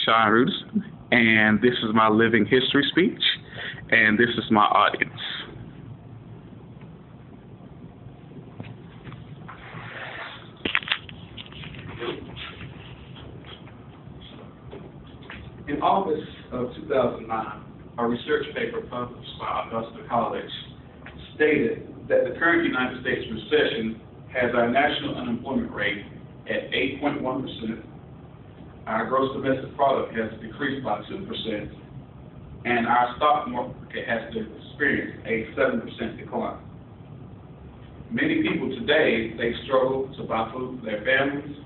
Shawn and this is my living history speech, and this is my audience. In August of 2009, a research paper published by Augusta College stated that the current United States recession has our national unemployment rate at 8.1%, our gross domestic product has decreased by 2%, and our stock market has experienced a 7% decline. Many people today, they struggle to buy food for their families.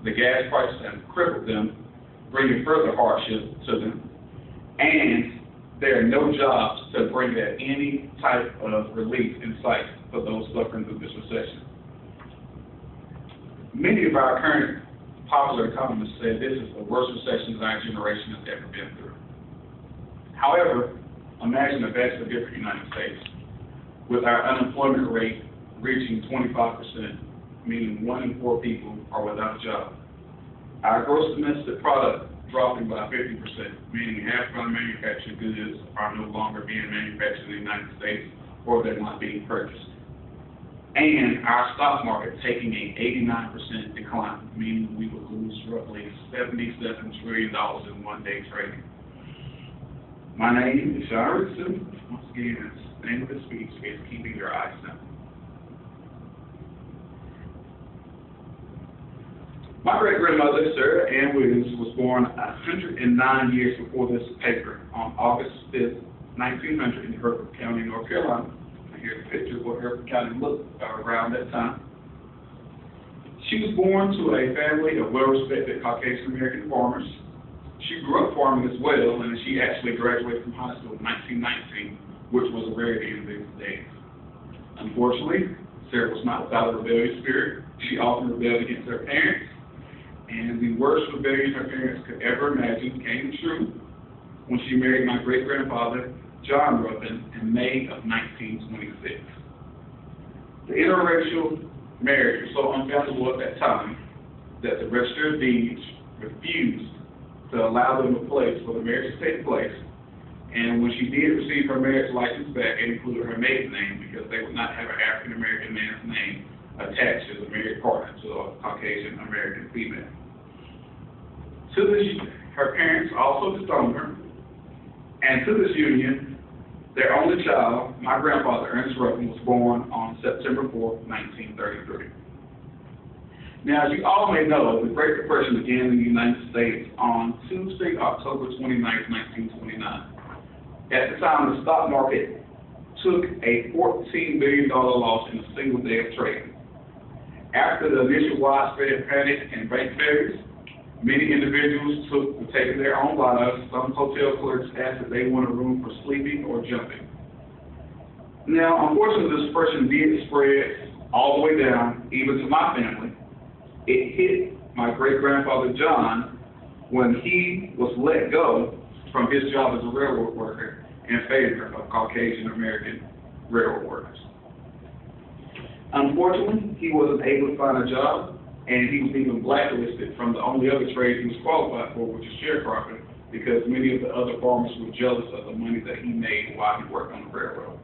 The gas prices have crippled them, bringing further hardship to them, and there are no jobs to bring that any type of relief in sight for those suffering through this recession. Many of our current popular economists say this is the worst recession that our generation has ever been through. However, imagine a vastly different United States with our unemployment rate reaching 25%, meaning 1 in 4 people are without a job. Our gross domestic product dropping by 50%, meaning half of our manufactured goods are no longer being manufactured in the United States or they're not being purchased. And our stock market taking an 89% decline, meaning we would lose roughly $77 trillion in one-day trading. My name is Shawn. Once again, the name of the speech is Keeping Your Eyes Simple. My great-grandmother, Sarah Ann Williams, was born 109 years before this paper on August 5th, 1900 in Hereford County, North Carolina. Here's a picture of what Hereford County looked around that time. She was born to a family of well-respected Caucasian American farmers. She grew up farming as well, and she actually graduated from high school in 1919, which was a rarity in these days. Unfortunately, Sarah was not without a rebellious spirit. She often rebelled against her parents, and the worst rebellion her parents could ever imagine came true when she married my great-grandfather, John Ruffin, in May of 1926. The interracial marriage was so unfathomable at that time that the Register of Deeds refused to allow them a place for the marriage to take place, and when she did receive her marriage license back, it included her maiden name because they would not have an African-American man's name attached as a married partner to a Caucasian American female. To this, her parents also disowned her, and to this union, their only child, my grandfather, Ernest Ruffin, was born on September 4, 1933. Now, as you all may know, the Great Depression began in the United States on Tuesday, October 29, 1929. At the time, the stock market took a $14 billion loss in a single day of trading. After the initial widespread panic and bank failures, many individuals were taking their own lives. Some hotel clerks asked if they wanted room for sleeping or jumping. Now, unfortunately, this depression did spread all the way down, even to my family. It hit my great-grandfather John when he was let go from his job as a railroad worker in favor of Caucasian American railroad workers. Unfortunately, he wasn't able to find a job, and he was even blacklisted from the only other trade he was qualified for, which is sharecropping, because many of the other farmers were jealous of the money that he made while he worked on the railroad.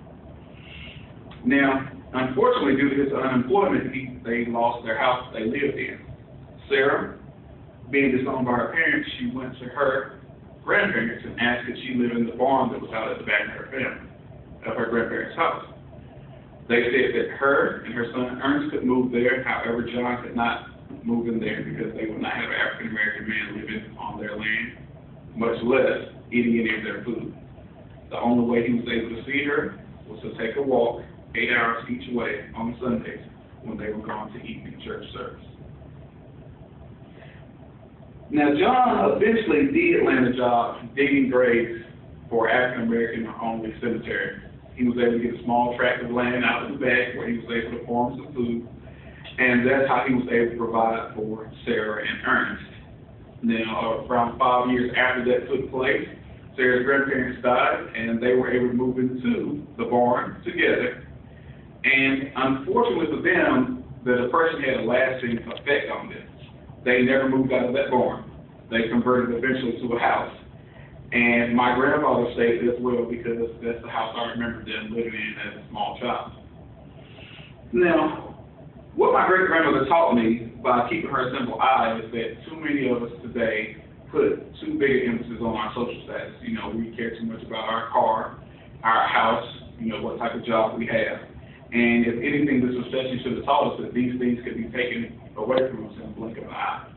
Now, unfortunately, due to his unemployment, they lost their house they lived in. Sarah, being disowned by her parents, she went to her grandparents and asked if she lived in the barn that was out at the back of her grandparents' house. They said that her and her son Ernest could move there, however, John could not move in there because they would not have an African-American man living on their land, much less eating any of their food. The only way he was able to see her was to take a walk 8 hours each way on Sundays when they were going to evening church service. Now, John eventually did land a job digging graves for African-American only cemetery. He was able to get a small tract of land out of the back where he was able to farm some food, and that's how he was able to provide for Sarah and Ernest. Now, around 5 years after that took place, Sarah's grandparents died, and they were able to move into the barn together. And unfortunately for them, the depression had a lasting effect on them. They never moved out of that barn. they converted eventually to a house. And my grandfather stayed as well because that's the house I remember them living in as a small child. Now, what my great-grandmother taught me by keeping her simple eye is that too many of us today put too big an emphasis on our social status. You know, we care too much about our car, our house, you know, what type of job we have. And if anything, this recession should have taught us that these things could be taken away from us in a blink of an eye.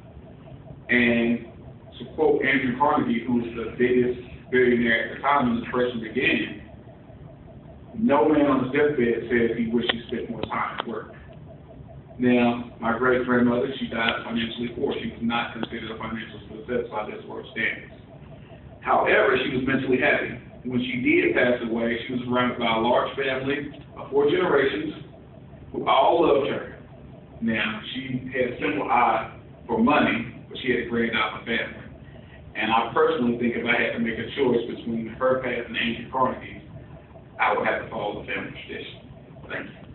And to quote Andrew Carnegie, who was the biggest billionaire at the time when the Depression began, no man on his deathbed said he wished he spent more time at work. Now, my great-grandmother, she died financially poor. She was not considered a financial success by this world standards. However, she was mentally happy. When she did pass away, she was surrounded by a large family of 4 generations who all loved her. Now, she had a simple eye for money, but she had a great eye for family. And I personally think if I had to make a choice between her path and Andrew Carnegie's, I would have to follow the family tradition. Thank you.